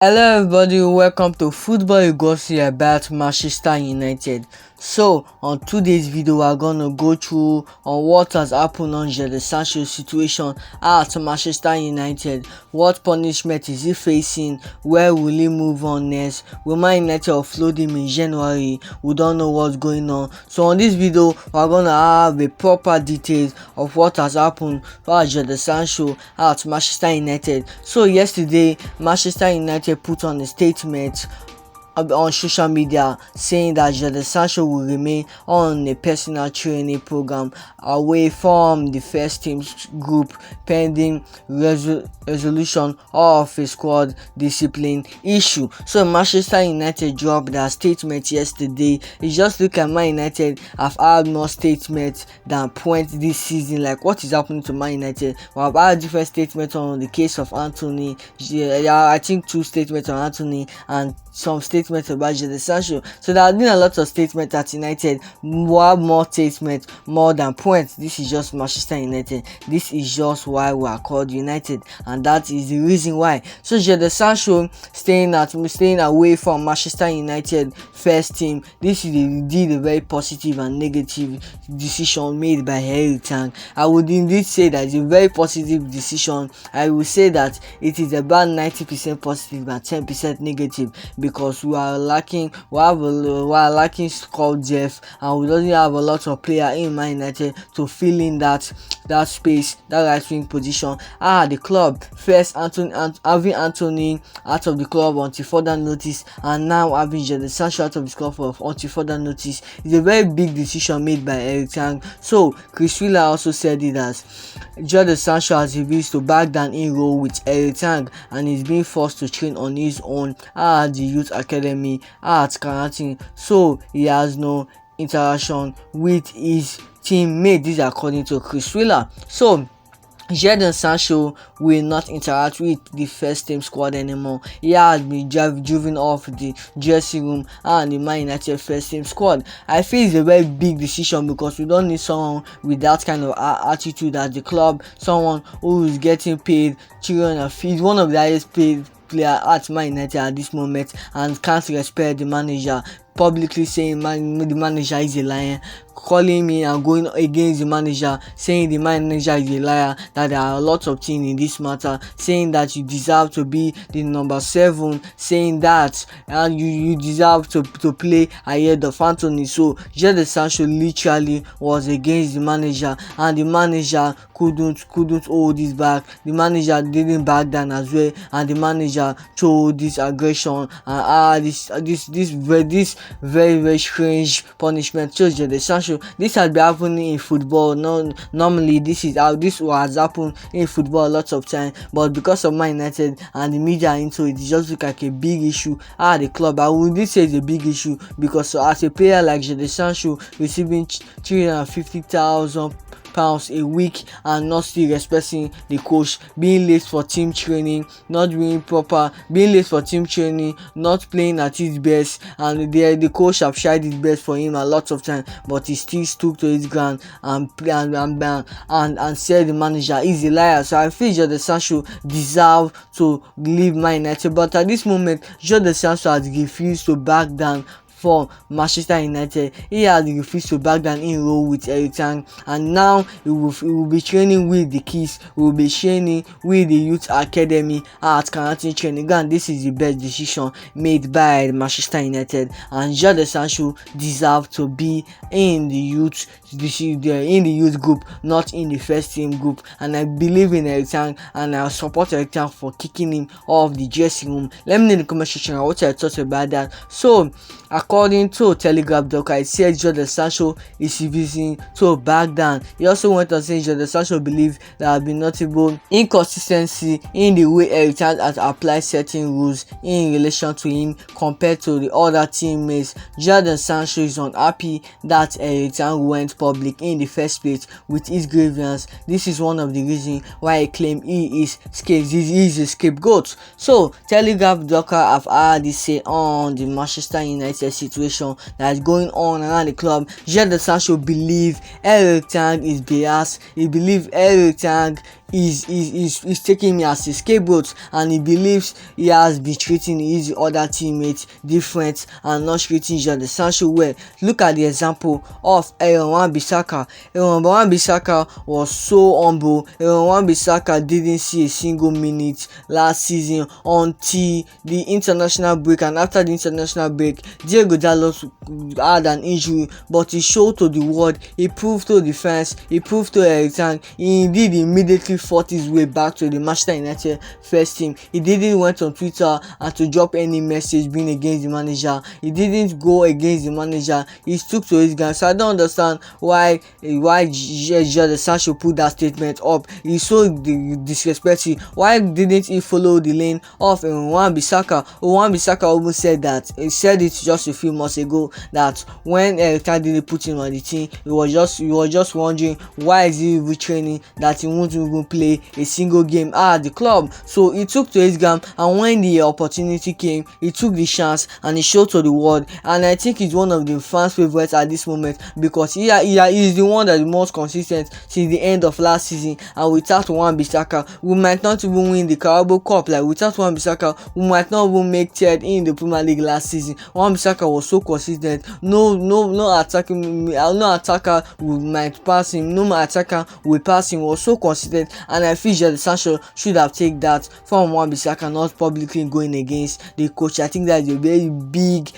Hello everybody, welcome to Football Gossip about Manchester United. So on today's video we're gonna go through on what has happened on Jadon Sancho situation at Manchester United. What punishment is he facing? Where will he move on next? Will Man United offload him in January? We don't know what's going on. So on this video we're gonna have a proper details of what has happened at Jadon Sancho at Manchester United. So yesterday Manchester United put on a statement on social media saying that Jadon Sancho will remain on a personal training program away from the first team group pending resolution of a squad discipline issue. So Manchester United dropped their statement yesterday. It just look at Man United have had more statements than points this season. Like, what is happening to Man United? We have had different statements on the case of Anthony. I think 2 statements on Anthony and some statements about Jadon Sancho. So there have been a lot of statements at United. We have more statements more than points. This is just Manchester United. This is just why we are called United, and that is the reason why. So Jadon Sancho staying away from Manchester United first team. This is indeed a very positive and negative decision made by Erik. I would indeed say that it's a very positive decision. I will say that it is about 90% positive and 10% negative, because we are lacking squad depth, and we don't have a lot of players in Man United to fill in that space, that right wing position. The club first having Anthony out of the club until further notice, and now having Jadon Sancho out of the club until further notice is a very big decision made by Erik. So Chris Wheeler also said it as Jadon Sancho has refused to back down in role with Erik and is being forced to train on his own at the youth academy at Karating, so he has no interaction with his teammate. This is according to Chris Wheeler. So Jadon Sancho will not interact with the first team squad anymore. He has been driven off the dressing room and the Man United first team squad. I feel it's a very big decision, because we don't need someone with that kind of attitude at the club. Someone who is getting paid children of fees, one of the highest paid player at Man United at this moment, and can't respect the manager, publicly saying the manager is a liar, calling me and going against the manager, saying the manager is a liar, that there are a lot of things in this matter, saying that you deserve to be the number 7, saying that you deserve to play ahead of Anthony. So Jadon Sancho literally was against the manager, and the manager couldn't hold this back. The manager didn't back down as well, and the manager showed this aggression and this very strange punishment to Jadon Sancho. This has been happening in football. Normally this has happened in football a lot of time, but because of Man United and the media into it, it just look like a big issue at the club. I would say it's a big issue, because as a player like Jadon Sancho receiving £350,000 a week and not still respecting the coach, being late for team training, not playing, not playing at his best, and the coach have tried his best for him a lot of time, but he still stuck to his ground and said the manager is a liar. So I feel Jadon Sancho deserve to leave Man United, but at this moment Jadon Sancho has refused to back down for Manchester United. He has refused to back down in role with Erik, and now he will be training with the kids. He will be training with the youth academy at Karating training ground. This is the best decision made by Manchester United, and Jadon Sancho deserves to be in the youth group, not in the first team group. And I believe in Erik, and I support Erik for kicking him off the dressing room. Let me know in the comment section what your thoughts about that. So according to Telegraph.com, it says Jadon Sancho is refusing to back down. He also went on saying Jadon Sancho believes there have been notable inconsistency in the way Erik has applied certain rules in relation to him compared to the other teammates. Jadon Sancho is unhappy that Erik went public in the first place with his grievance. This is one of the reasons why he claimed he is a scapegoat. So Telegraph.com have had this say on the Manchester United situation that is going on around the club. Jadon Sancho believe Erik is biased. He believes Erik is taking me as a scapegoat, and he believes he has been treating his other teammates different and not treating Jadon Sancho well. Look at the example of Aaron Wan-Bissaka. Aaron Wan-Bissaka was so humble. Aaron Wan-Bissaka didn't see a single minute last season until the international break, and after the international break, Diego Dalot had an injury, but he showed to the world, he proved to the fans, he proved to Erik, he indeed immediately fought his way back to the Manchester United first team. He didn't went on Twitter and to drop any message being against the manager. He didn't go against the manager. He stuck to his guns. So I don't understand why Jadon Sancho put that statement up. He's so disrespectful. Why didn't he follow the lane of Wan-Bissaka? Wan-Bissaka almost said that. He said it just a few months ago that when Erik didn't put him on the team, he was just wondering why is he retraining, that he won't even play a single game at the club. So he took to his game, and when the opportunity came, he took the chance and he showed to the world. And I think he's one of the fans' favorites at this moment, because he is the one that is most consistent since the end of last season. And without Wan-Bissaka, we might not even win the Carabao Cup. Like, without Wan-Bissaka, we might not even make third in the Premier League last season. Wan-Bissaka was so consistent. No attacker might pass him. No attacker will pass him. Was so consistent, and I feel Jadon Sancho should have taken that from Wan-Bissaka, not publicly going against the coach. I think that is a very big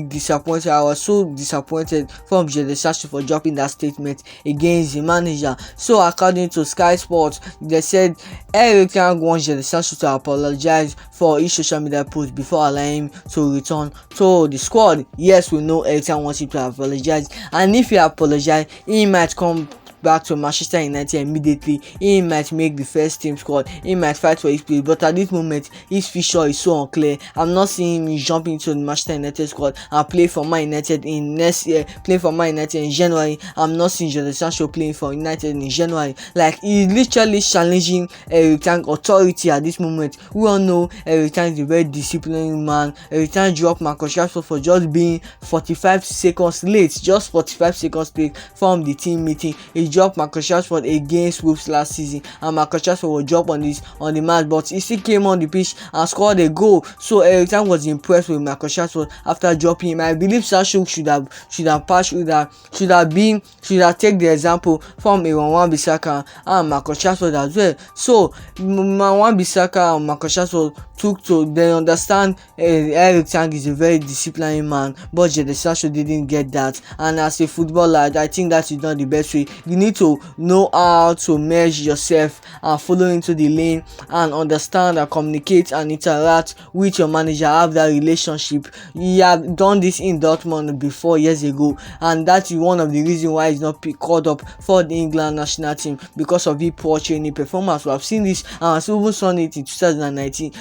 disappointment. I was so disappointed from Jadon Sancho for dropping that statement against the manager. So according to Sky Sports, they said Erik wants Jadon Sancho to apologize for his social media post before allowing him to return to the squad. Yes, we know Erik wants him to apologize, and if he apologizes, he might come back to Manchester United immediately. He might make the first team squad, he might fight for his place, but at this moment his future is so unclear. I'm not seeing him jump into the Manchester United squad and play for Man United in next year, play for Man United in January. I'm not seeing Jadon Sancho playing for United in January. Like, he's literally challenging Erik authority at this moment. We all know Erik is a very disciplined man. Erik dropped Marcus Rashford for just being 45 seconds late, just 45 seconds late from the team meeting. He dropped Marcus Rashford against Wolves last season, and Marcus Rashford was dropped on the match, but he still came on the pitch and scored a goal. So Erik was impressed with Marcus Rashford after dropping him. I believe Sancho should have passed through that, should have taken the example from Aaron Wan-Bissaka and Marcus Rashford as well. So Wan-Bissaka and Marcus Rashford took to, they understand Erik is a very disciplined man, but Jadon Sancho didn't get that. And as a footballer, I think that is not the best way. You need to know how to merge yourself and follow into the lane and understand and communicate and interact with your manager, have that relationship. He had done this in Dortmund before years ago, and that is one of the reasons why he's not called up for the England national team, because of his poor training performance. We have seen this, and I've even seen it in 2019.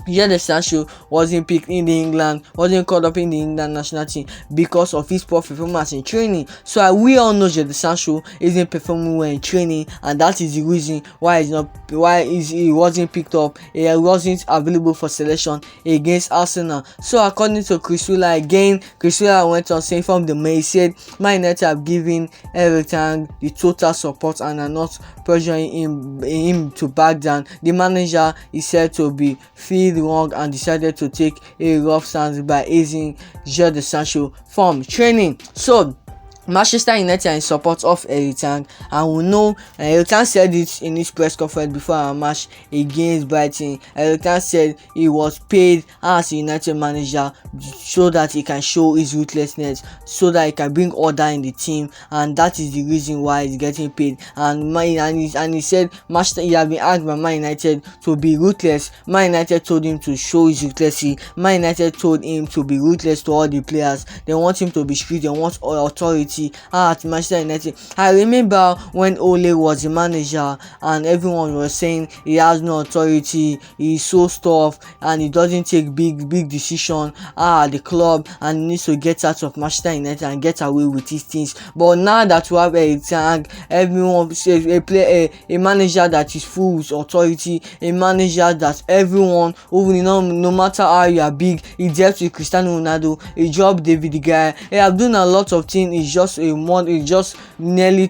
Jadon Sancho wasn't picked in the England, wasn't called up in the England national team because of his poor performance in training. So we all know Jadon Sancho isn't performing well in training, and that is the reason why he wasn't picked up. He wasn't available for selection against Arsenal. So according to Chris Wheeler went on saying from the mail, he said Man United have given Erik the total support and are not pressuring him to back down. The manager is said to be feeling wrong and decided to take a rough stance by easing Jadon Sancho from training. So Manchester United are in support of Erik, and we know Erik said it in his press conference before our match against Brighton. Erik said he was paid as a United manager so that he can show his ruthlessness, so that he can bring order in the team, and that is the reason why he's getting paid. And he said he has been asked by Man United to be ruthless. Man United told him to show his ruthlessness. Man United told him to be ruthless to all the players. They want him to be strict, they want authority at Manchester United. I remember when Ole was the manager and everyone was saying he has no authority, he's so tough and he doesn't take big decisions at the club, and he needs to get out of Manchester United and get away with his things. But now that we have everyone says a manager that is full with authority, a manager that everyone, even no matter how you are big, he dealt with Cristiano Ronaldo, he dropped David De Gea, he have done a lot of things. just a month, it's just nearly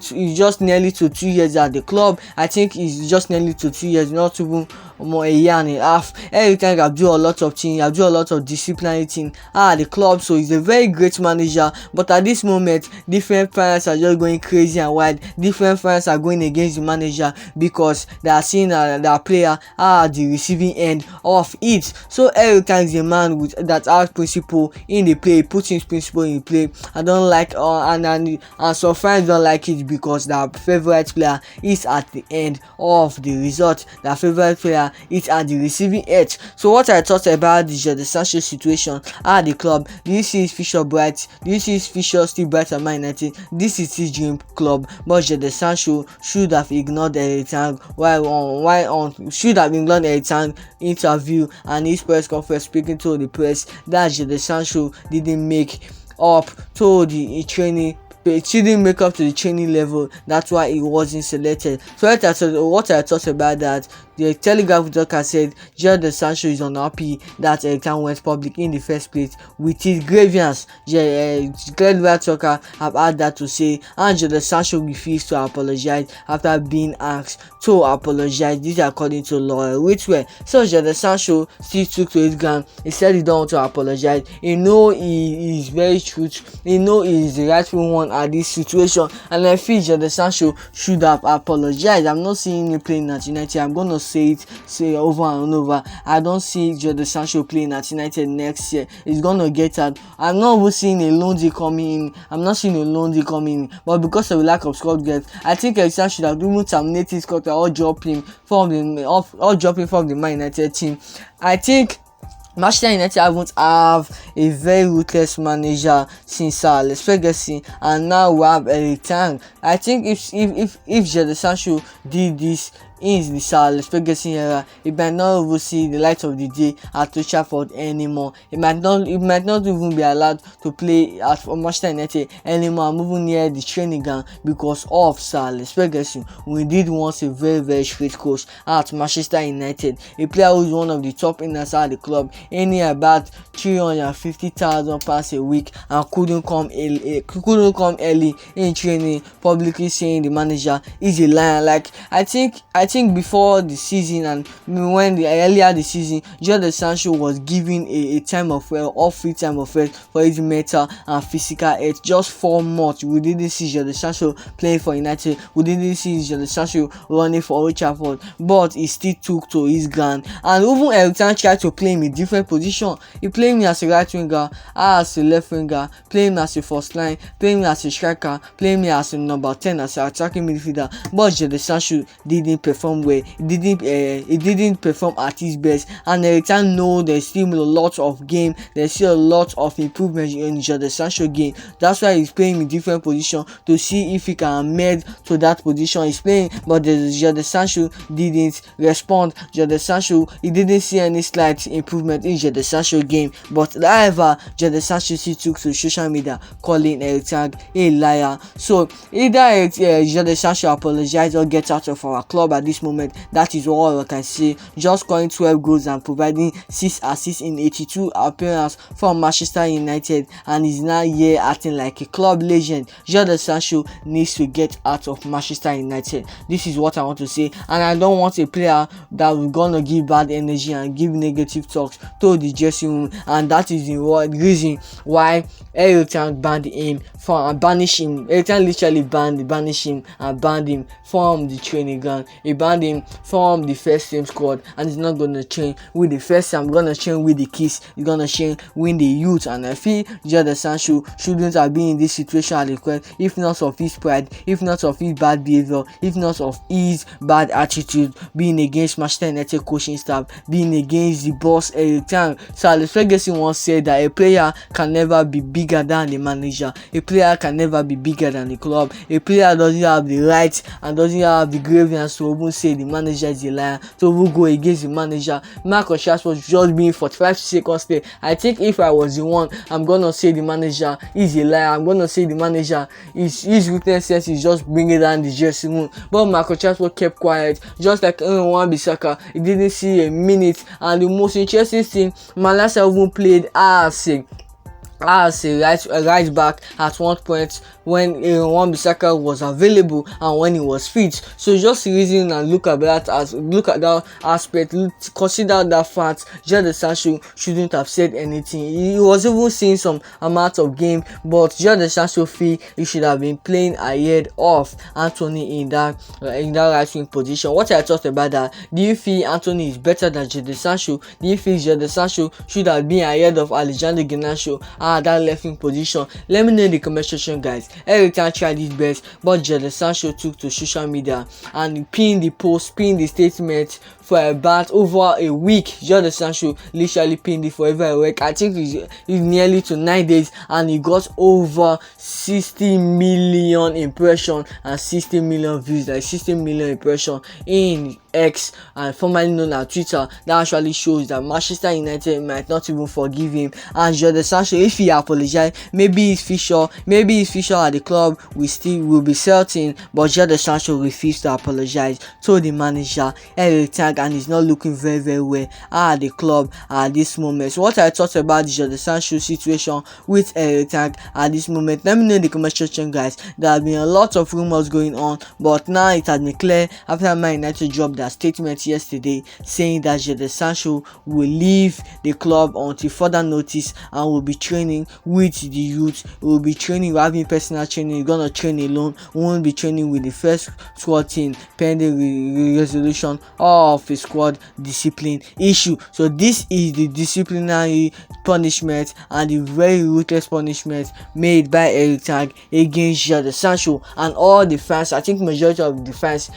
to 2 years at the club. I think it's just nearly to 2 years, not even more, a year and a half. Erik ten Hag do a lot of things, do a lot of disciplinary things at the club, so he's a very great manager. But at this moment, different fans are just going crazy and wild. Different fans are going against the manager because they are seeing their player at the receiving end of it. So Erik ten Hag is a man with that has principle in the play, puts his principle in the play. I don't like and some fans don't like it because their favorite player is at the end of the result. Their favorite player is at the receiving edge. So what I thought about the Jadon Sancho situation at the club, do you see his future bright? Do you see his future still bright at Man United? This is his dream club, but Jadon Sancho should have ignored Erik ten Hag should have ignored Erik ten Hag interview and his press conference speaking to the press that Jadon Sancho didn't make up to the training. It didn't make up to the training level. That's why he wasn't selected. So what I thought about that, the Telegraph talker said Jadon Sancho is unhappy that Erik ten Hag went public in the first place with his grievance. Telegraph talker have had that to say, and Jadon Sancho refused to apologize after being asked to apologize. This is according to Laura Whitwell. So Jadon Sancho still took to his ground. He said he don't want to apologize. He know he is very truth. He know he is the rightful one at this situation, and I feel Jadon Sancho should have apologized. I'm not seeing him playing at United. I'm gonna say over and over. I don't see Jadon Sancho playing at United next year. He's gonna get out. I'm not even seeing a loan deal coming in. But because of the lack of squad depth, I think Erik ten Hag should have even terminated his contract or drop him from the Man United team. I think Manchester United haven't have a very ruthless manager since Sir Alex Ferguson, and now we have Erik ten Hag. I think if Jadon Sancho did this in the Sir Alex Ferguson era, he might not even see the light of the day at Old Trafford anymore. He might not even be allowed to play at Manchester United anymore, moving near the training ground because of Sir Alex Ferguson. We did once a very straight coach at Manchester United, a player who is one of the top earners at the club, earning about £350,000 a week, and couldn't come early in training, publicly saying the manager is a liar. Like I think before the season and earlier the season, Jadon Sancho was given a time of free time of rest for his mental and physical health. Just 4 months, we didn't see Jadon Sancho playing for United. We didn't see Jadon Sancho running for Old Trafford, but he still took to his ground. And even Erik ten Hag tried to play him in different position. He played me as a right winger, as a left winger, playing as a first line, playing me as a striker, playing me as a number 10, as an attacking midfielder. But Jadon Sancho didn't perform well. He didn't perform at his best, and Erik ten Hag know there's still a lot of game, there's still a lot of improvement in Jadon Sancho game. That's why he's playing in different position to see if he can meld to that position he's playing. But Jadon Sancho didn't respond. Jadon Sancho, he didn't see any slight improvement in Jadon Sancho game. But however, Jadon Sancho still took to social media calling Erik ten Hag a liar. So either Jadon Sancho apologize or get out of our club at this moment. That is all I can say. Just scoring 12 goals and providing 6 assists in 82 appearances for Manchester United, and is now here acting like a club legend. Jadon Sancho needs to get out of Manchester United. This is what I want to say, and I don't want a player that will gonna give bad energy and give negative talks to the dressing room, and that is the reason why Erik ten Hag banned him from banishing. Erik ten Hag literally banished him and banned him from the training ground. He banned him from the first team squad, and he's not gonna change with the first team. I'm gonna change with the kids. He's gonna change with the youth, and I feel Jadon Sancho shouldn't have been in this situation at the club, if not of his pride, if not of his bad behavior, if not of his bad attitude, being against Manchester United coaching staff, being against the boss Erik ten Hag. So Alex Ferguson once said that a player can never be bigger than the manager. A player can never be bigger than the club. A player doesn't have the right and doesn't have the grievance to even say the manager is a liar, to even go against the manager. Marcus Rashford just being 45 seconds there. I think if I was the one, I'm gonna say the manager is a liar. I'm gonna say the manager is his weakness is just bringing down the dressing room. But Marcus Rashford kept quiet, just like Wan-Bissaka. He didn't see a minute. And the most interesting thing, Malasa even played as as a right back at one point when Wan-Bissaka was available and when he was fit. So just reason and look at that aspect, consider that fact. Jadon Sancho shouldn't have said anything. He was even seeing some amount of game, but Jadon Sancho feel he should have been playing ahead of Anthony in that right wing position. What I thought about that? Do you feel Anthony is better than Jadon Sancho? Do you feel Jadon Sancho should have been ahead of Alejandro Garnacho at that left wing position? Let me know in the comment section, guys. Erik tried his best, but Jadon Sancho took to social media and pinned the post, pinned the statement for about over a week. Jadon Sancho literally pinned it for over a week. I think it's nearly to 9 days, and he got over 60 million impressions and 60 million views, like 60 million impressions in X, and formerly known as Twitter. That actually shows that Manchester United might not even forgive him. And Jadon Sancho, if he apologized, maybe his future at the club will be certain. But Jadon Sancho refused to apologize to the manager, Erik, and he's not looking very well at the club at this moment. So what I thought about the Jadon Sancho situation with Erik at this moment, let me know in the comment section, guys. There have been a lot of rumors going on, but now it has been clear after Man United dropped their statement yesterday saying that Jadon Sancho will leave the club until further notice and will be training with the youth. He will be training, having personal training. He's gonna train alone, won't be training with the first squad team pending resolution of a squad discipline issue. So this is the disciplinary punishment and the very ruthless punishment made by Erik against Jadon Sancho. And all the fans, I think majority of the fans,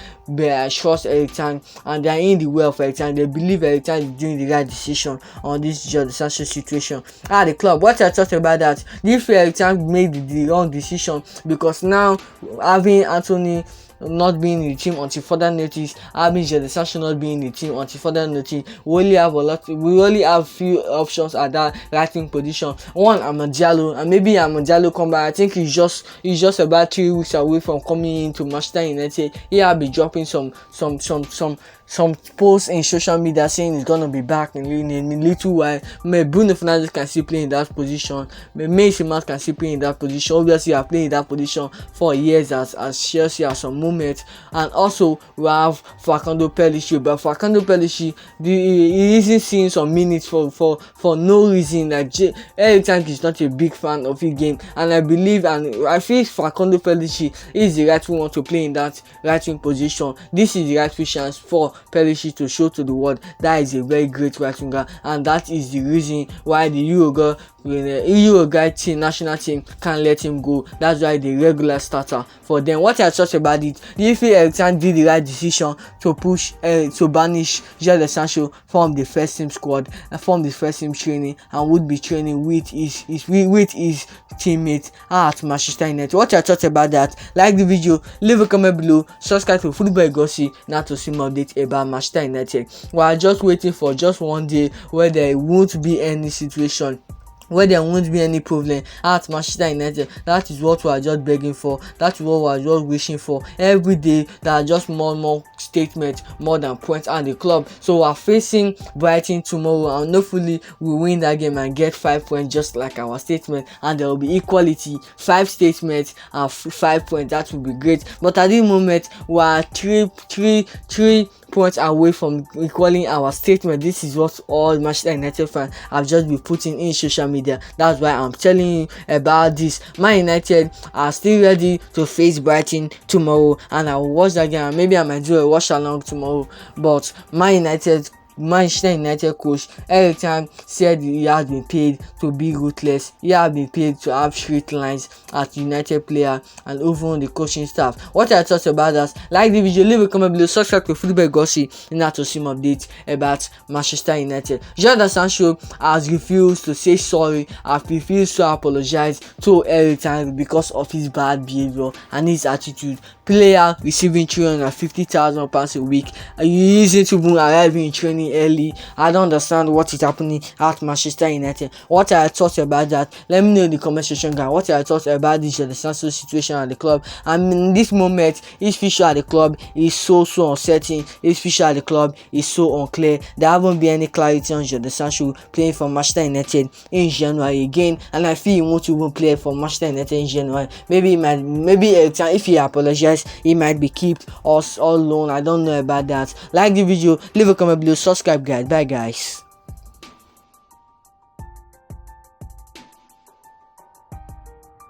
trust Erik and they are in the way of Erik. They believe Erik is doing the right decision on this Jadon Sancho situation at the club. What I thought about that, if Erik made the wrong decision, because now having Anthony not being in the team until further notice, having Jadon Sancho not being in the team until further notice, we only have few options at that right wing position. One, Amadiallo, and maybe Amadiallo come back. I think he's just about 3 weeks away from coming into Manchester United. He will be dropping some posts in social media saying he's gonna be back in a little while. Bruno Fernandes can still play in that position. Mason Mount can still play in that position. Obviously, I played in that position for years as Chelsea at some moment. And also we have Facundo Pellici, but Facundo Pellici, he isn't seeing some minutes for no reason. Like Erik is not a big fan of his game, and I believe and I feel Facundo Pellici is the right one to play in that right wing position. This is the right chance for Pellici to show to the world that is a very great right winger, and that is the reason why the Uruguay team, national team, can't let him go. That's why the regular starter for them. What I thought about it, do you feel Erik did the right decision to push to banish Jadon Sancho from the first team squad and from the first team training, and would be training with his teammates at Manchester United? What I thought about that, like the video, leave a comment below, subscribe to Football Gossip now to see more updates about Manchester United. We are just waiting for just one day where there won't be any situation, where there won't be any problem at Manchester United. That is what we are just begging for. That is what we are just wishing for. Every day there are just more and more statements, more than points at the club. So we are facing Brighton tomorrow, and hopefully we win that game and get 5 points just like our statement, and there will be equality, 5 statements and 5 points. That would be great. But at the moment we are three points away from equaling our statement. This is what all Manchester United fans have just been putting in social media. That's why I'm telling you about this. Man United are still ready to face Brighton tomorrow, and I will watch that game. Maybe I might do a watch along tomorrow. But Manchester United coach Erik said he has been paid to be ruthless. He has been paid to have straight lines at United player and over the coaching staff. What I thought about that, like the video, leave a comment below, subscribe to Football Gossip in order to see more updates about Manchester United. Jadon Sancho has refused to say sorry, has refused to apologize to Erik because of his bad behavior and his attitude player receiving £350,000 a week, and you using to even arriving in training early. I don't understand what is happening at Manchester United. What are your thoughts about that? Let me know in the comment section, guys. What are your thoughts about this Jadon Sancho situation at the club? And in this moment, his future at the club is so uncertain. His future at the club is so unclear. There haven't been any clarity on Jadon Sancho playing for Manchester United in January again, and I feel he won't even play for Manchester United in January. Maybe if he apologizes, he might be kept us all alone. I don't know about that. Like the video, leave a comment below, subscribe, guys. Bye, guys.